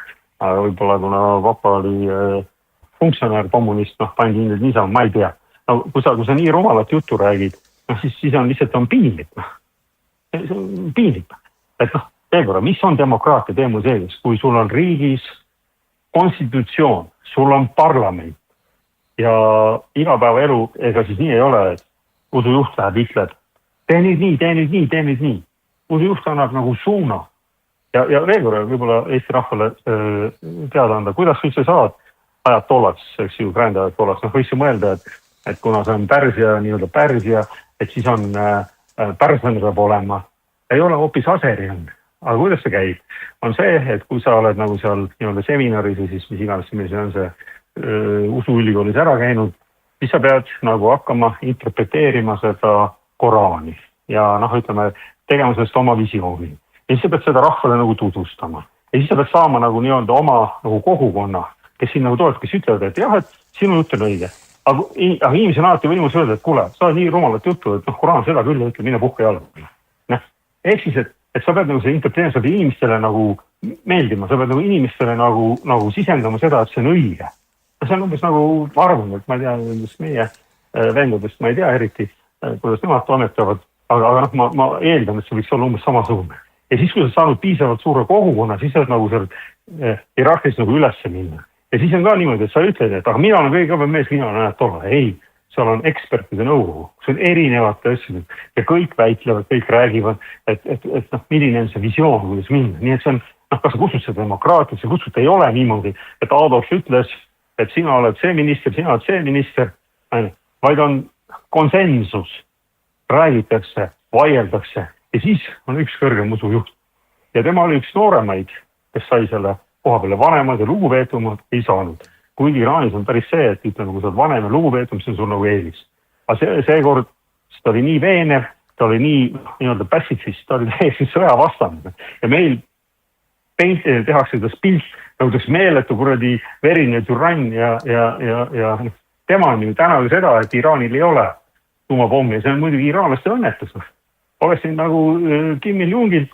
võib-olla kuna vapa oli funktsionär, kommunist, pandi inimesed niisama, ma ei tea. Kui sa nii rumalat juttu räägid, siis on lihtsalt piinlik. See on piinlik. Mis on demokraatia, tee mu selgeks, kui sul on riigis konstitutsioon, sul on parlament ja igapäevaelu, ega siis nii ei ole, et usujuht läheb, ütleb, tee nüüd nii. Usujuht annab nagu suuna. Ja veel kord, võib-olla Eesti rahvale teada anda, kuidas üldse saad ajad tollaks, eks ju, grändajad tollaks. Võiks ju mõelda, et kuna see on Pärsia, et siis on pärslane peab olema. Ei ole hoopis Aseri on. Aga kuidas see käib? On see, et kui sa oled nagu seal seminaris või siis mis iganes see on see usuülikoolis ära käinud, siis sa pead nagu hakkama interpreteerima seda Koraani ja ütleme, tegema sellest oma visiooni. Ja siis sa pead seda rahvale nagu tutvustama. Ja siis sa pead saama nagu oma nagu kogukonna, kes siin nagu toetab, kes ütlevad, et jah, et sinu jutt on õige. Aga inimesi on alati võimus öelda, et kuule, sa oled nii rumalat juttu, et Koraan seda küll ütleb, mine puhka jalga. Ehk siis, et sa pead nagu see interpreteerima, sa pead inimestele nagu meeldima, sa pead nagu inimestele nagu sisendama seda, et see on õige. See on umbes nagu arvun, et ma ei tea, meie vendadest, ma ei tea eriti, kuidas nemad toimetavad, aga ma eeldan, et see võiks olla umbes samasugune. Ja siis, kui sa saanud piisavalt suure kogukonna, siis saad nagu seal hierarhias nagu üles minna. Ja siis on ka niimoodi, et sa ütled, et aga mina olen kõige kõvem mees, mina olen tolle. Ei, seal on ekspertide nõukogu, see on erinevate asjad ja kõik väitlevad, kõik räägivad, et milline on see visioon, kuidas minna. Nii et see on, kas sa kutsud seda demokraatiat, sa kutsud ei ole niimoodi, et Adolf ütles, et sina oled see minister, sina oled see minister, vaid on konsensus, räägitakse, vaieldakse ja siis on üks kõrgem usujuht. Ja tema oli üks nooremaid, kes sai selle koha peale vanemad ja lugupeetumad, ei saanud. Kuigi Iraanis on päris see, et ütleme, kui sa oled vanem ja lugupeetum, see on sul nagu eelis. Aga seekord ta oli nii veenev, ta oli nii pacifist, ta oli täiesti sõjavastane. Ja meil tehakse seda pilt, nagu taks meeletu kuradi verine türann ja tema on ju täna seda, et Iraanil ei ole tuumapommi ja see on muidugi iraanlaste õnnetus. Oleks siin nagu Kim Il-jungil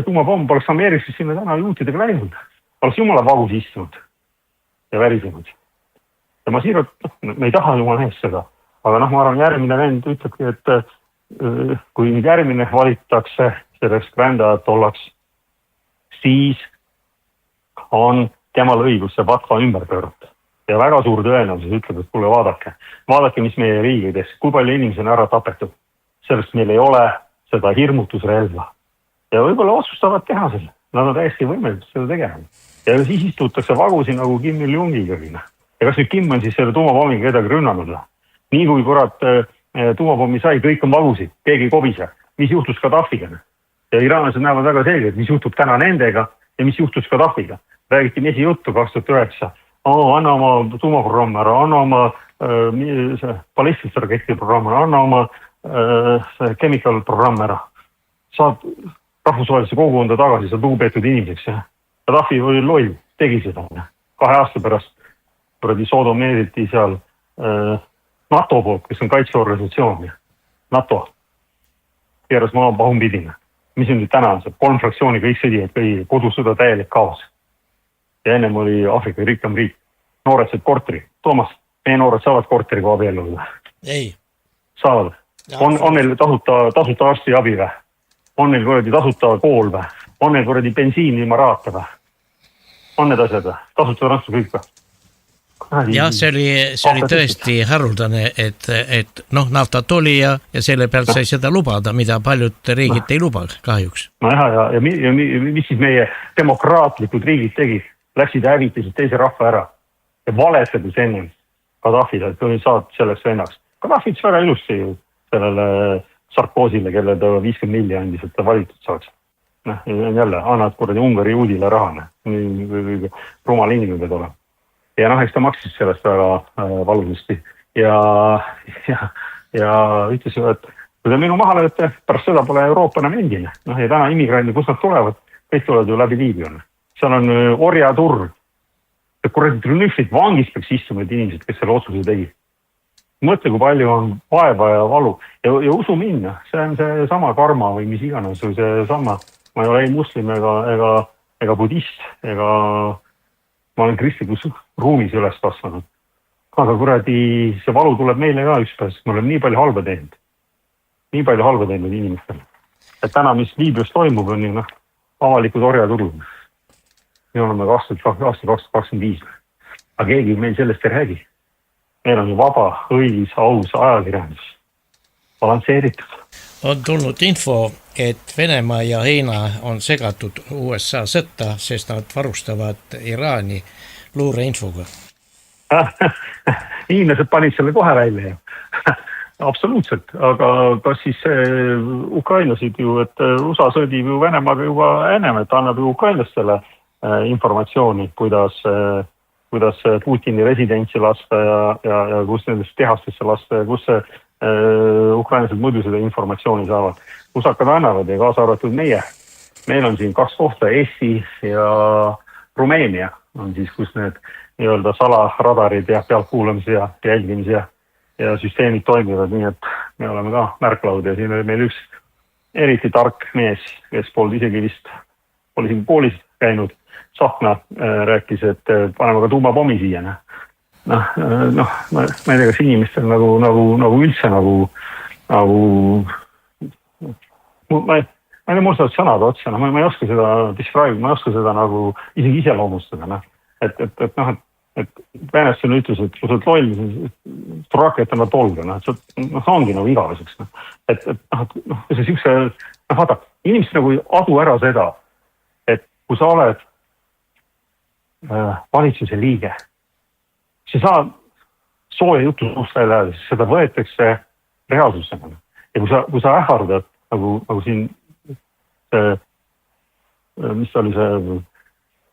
tuumapomm, poleks Ameerikas sinna täna juutidega läinud. Oleks jumala vagus istunud ja värisenud. Ja ma siiralt, me ei taha jumala eest seda, aga ma arvan, järgmine vend ütlebki, et kui nüüd järgmine valittakse selleks grändajat ollaks, siis on temal õigus see vatva ümber pöörata. Ja väga suur tõenäosus ütleb, et kuule, vaadake, mis meie riigides, kui palju inimesi on ära tapetud. Sellest meil ei ole seda hirmutusrelva. Ja võib-olla otsustavad teha selle. Nad on täiesti võimelised seda tegema. Ja siis istutakse vagusi nagu Kim Il-jungiga. Ja kas nüüd Kim on siis selle tuumapommiga kedagi rünnanud? Nii kui kurat tuumapommi sai, kõik on vagusid, keegi kobise. Mis juhtus Gaddafiga? Ja iraanlased näevad väga selgelt, mis juhtub täna nendega ja mis juhtus Gaddafiga. Räägiti mesi juttu 2009. Anna oma tuumaprogramm ära, anna oma ballistiliste raketi programm ära, anna oma chemical programm ära. Saad rahvusvahelise kogukonda tagasi, saad lugupeetud inimeseks. Gaddafi oli loll, tegi seda. 2 aasta pärast soodomeeriti seal NATO poolt, kes on kaitseorganisatsioon. NATO. Keeras maa pahumpidine. Mis on nüüd täna on see? 3 fraktsiooni kõik sõdijaid, kodusõda täielik kaos. Ja ennem oli Aafrika rikkam riik. Noored said korteri. Toomas, meie noored saavad korteri kui abielluda? Ei. Saavad. On neil tasuta arsti abi või? On neil kuradi tasuta kool või? On neil kuradi bensiin ilma raata või? On need asjad või? Tasuta transport kõik või? jah, see oli tõesti haruldane, et naftat oli ja selle pealt sai seda lubada, mida paljud riigid ei luba kahjuks. No ja mis siis meie demokraatlikud riigid tegid? Läksid hävitasid teise rahva ära ja valetades ennem Gaddafile, et kui saad selleks vennaks. Gaddafi ütles väga ilusti ju sellele Sarkozile, kelle ta 50 milli andis, et ta valitud saaks. Jälle, annad kuradi Ungari juudile raha, rumal inimene pead olema. Ja eks ta maksis sellest väga valusasti ja ütles ju, et kui te minu maha lööte, pärast seda pole Euroopa enam endine. Ja täna immigrandi, kus nad tulevad, kõik tulevad ju läbi Liibüa. Seal on orjaturg. Kuradi trünühvid vangis peaks istuma need inimesed, kes selle otsuse tegi. Mõtle, kui palju on vaeva ja valu. Ja usu minna, see on see sama karma või mis iganes, või see sama. Ma ei ole ei muslim ega budist, ega ma olen kristlikus ruumis üles kasvanud. Aga kuradi see valu tuleb meile ka ükspäes, me oleme nii palju halba teinud. Nii palju halba teinud inimestele. Et täna, mis Liibüas toimub, on ju avalikud orjaturud. Me oleme 2025. Aga keegi meil sellest ei räägi. Meil on ju vaba, õilis, aus ajakirjandus. Balansseeritud. On tulnud info, et Venemaa ja Hiina on segatud USA sõtta, sest nad varustavad Iraani luureinfoga. Hiinlased panid selle kohe välja. Absoluutselt, aga kas siis ukrainlasid ju, et USA sõdib ju Venemaaga juba ennem, et annab ju ukrainlastele informatsiooni, kuidas Putini residentsi lasta ja kus nendest tehastesse lasta ja kus ukrainlased muidu seda informatsiooni saavad. Usakad annavad ja kaasa arvatud meie. Meil on siin 2 kohta, Eesti ja Rumeenia on siis, kus need nii-öelda salaradarid ja pealtkuulamise ja jälgimise ja süsteemid toimivad, nii et me oleme ka märklaud ja siin oli meil üks eriti tark mees, kes polnud isegi vist, oli siin koolis käinud, Sahkna rääkis, et paneme ka tuumapommi siia. Ma ei tea, kas inimestel nagu üldse ma ei tea, mul saavad sõnad otsa, ma ei oska seda describe, ma ei oska seda nagu isegi iseloomustada. Et Venestune ütles, et kui sa oled loll, siis raketana tolga, see ongi nagu igaveseks. See siukse, vaata, inimesed nagu ei adu ära seda, et kui sa oled valitsuse liige, siis saad sooja jutu suust välja, siis seda võetakse reaalsusena. Ja kui sa ähvardad, nagu siin, mis oli see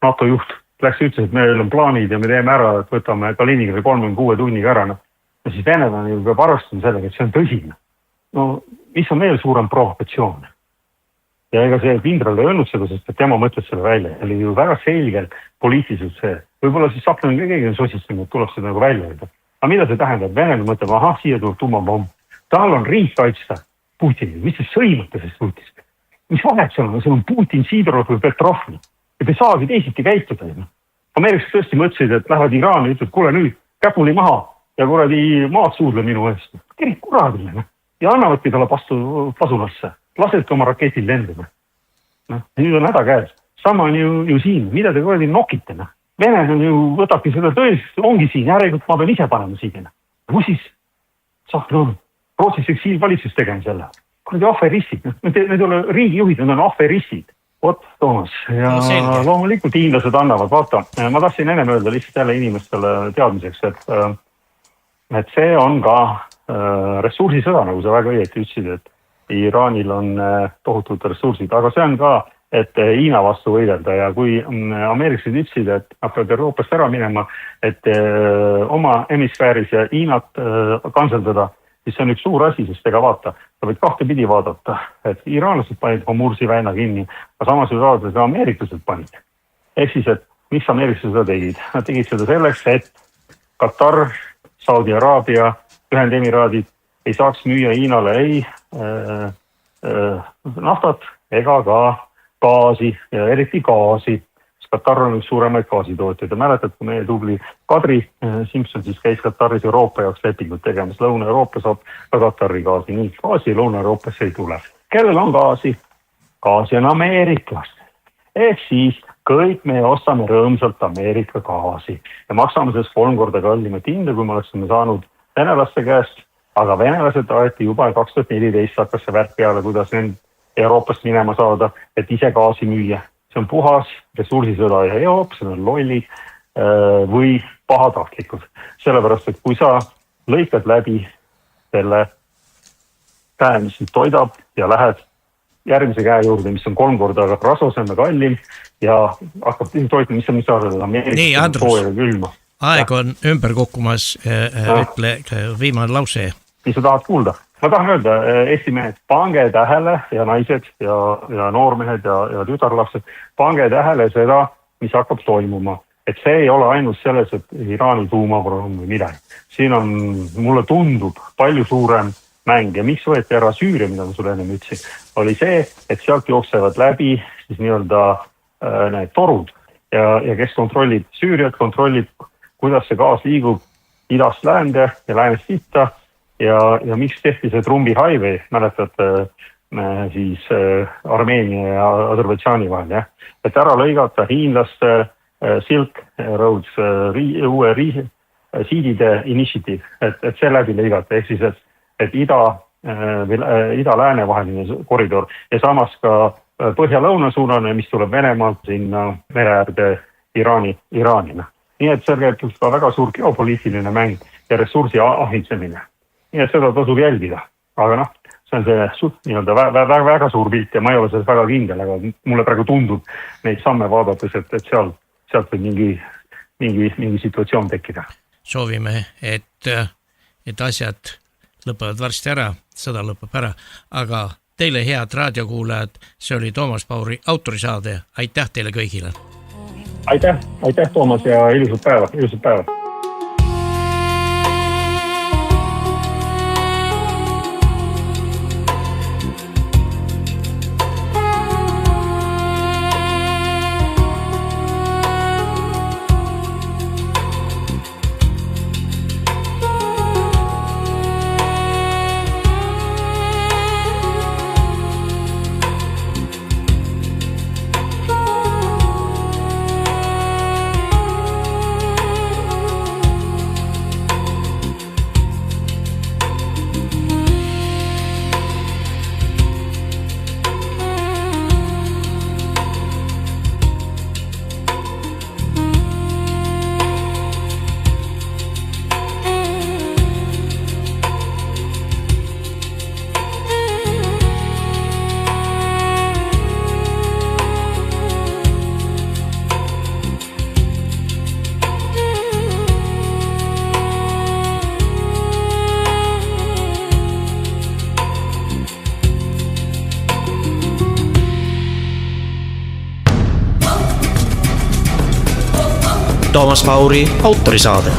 NATO juht, läks ütles, et meil on plaanid ja me teeme ära, et võtame Kaliningradi 36 tunniga ära. Ja siis Venemaa peab arvestama sellega, et see on tõsine. No, mis on veel suurem provokatsioon? Ja ega see Kindral ei öelnud seda, sest tema mõtles selle välja. Oli ju väga selgelt poliitiliselt see. Võib-olla siis Saplan keegi on sosistanud, et tuleb seda nagu välja öelda. Aga mida see tähendab? Venemaa mõtleb, siia tuleb tuumapomm. Tal on riik kaitsta Putinil. Mis see sõimate sellest Putist? Mis vahet seal on? See on Putin, Sidorov või Petrov. Et ei saagi teisiti käituda. Ameerikas tõesti mõtlesid, et lähevad Iraani ja ütlevad, kuule nüüd, käpuli maha ja kuradi maad suudle minu eest. Kerid kuradile. Ja annavadki talle pasulasse. Lasete oma raketid lendama. Nüüd on häda käes. Sama on ju siin. Mida te kuradi nokite? Vene on ju võtabki seda tõest, ongi siin. Järelikult ma pean ise panema siin. Kus siis? Rootsis eksiilvalitsus tegema selle. Kuradi aferistid. Need ei ole riigijuhid, need on aferistid. Vot, Toomas. Ja loomulikult hiinlased annavad. Vaata, ma tahtsin ennem öelda lihtsalt jälle inimestele teadmiseks, et see on ka ressursisõda, nagu sa väga õieti ütlesid, et Iraanil on tohutud ressursid, aga see on ka, et Hiina vastu võidelda ja kui ameeriklased ütlesid, et peab Euroopast ära minema, et oma hemisfääris ja Hiinat kanseldada, siis see on üks suur asi, sest ega vaata, sa võid kahte pidi vaadata, et iraanlased panid Hormuzi väina kinni, aga samas võib vaadata, et ameeriklased panid. Ehk siis, et miks ameeriklased seda tegid? Nad tegid seda selleks, et Katar, Saudi Araabia, Ühendemiraadid ei saaks müüa Hiinale ei naftat ega ka gaasi ja eriti gaasi. Katar on üks suuremaid gaasitootjaid ja mäletad, kui meie tubli Kadri Simpson siis käis Kataris Euroopa jaoks lepingut tegemas. Lõuna-Euroopa saab ka Katari gaasi, nii gaasi Lõuna-Euroopasse ei tule. Kellel on gaasi? Gaasi on ameeriklastel. Ehk siis kõik me ostame rõõmsalt Ameerika gaasi ja maksame sellest 3 korda kallimat hinda, kui me oleksime saanud venelaste käest, aga venelased aeti juba 2014 hakkas see värk peale, kuidas need Euroopast minema saada, et ise gaasi müüa. See on puhas ressursisõda ja Euroopas on lollid või pahatahtlikud. Sellepärast, et kui sa lõikad läbi selle käe, mis sind toidab ja lähed järgmise käe juurde, mis on 3 korda rasvasem ja kallim ja hakkab toitma, mis on Ameerikas. Nii, Andrus, aeg on ümber kukkumas, ütle viimane lause. Mis sa tahad kuulda? Ma tahan öelda, Eesti mehed, pange tähele ja naised ja noormehed ja tütarlapsed, pange tähele seda, mis hakkab toimuma. Et see ei ole ainult selles, et Iraani tuumaprogramm või midagi. Siin on, mulle tundub, palju suurem mäng ja miks võeti ära Süüria, mida ma sulle enne ütlesin, oli see, et sealt jooksevad läbi siis nii-öelda need torud ja kes kontrollib Süüriat, kontrollib, kuidas see gaas liigub idast läände ja läänest itta ja miks tehti see Trumbi highway, mäletate siis Armeenia ja Aserbaidžaani vahel, jah? Et ära lõigata hiinlaste Silk Roads uue siidide initiative, et see läbi lõigata, ehk siis, et ida-lääne vaheline koridor ja samas ka põhja-lõuna suunane, mis tuleb Venemaalt sinna mere äärde Iraanina. Nii et see käib ka väga suur geopoliitiline mäng ja ressursi ahitsemine. Nii et seda tasub jälgida. Aga noh, see on see nii-öelda väga suur pilt ja ma ei ole selles väga kindel, aga mulle praegu tundub neid samme vaadates, et sealt võib mingi situatsioon tekkida. Soovime, et asjad lõpevad varsti ära, sõda lõpeb ära, aga teile head raadiokuulajad, see oli Toomas Pauri autorisaade, aitäh teile kõigile! Aitäh Toomas ja ilusat päeva! Toomas Pauri autorisaade.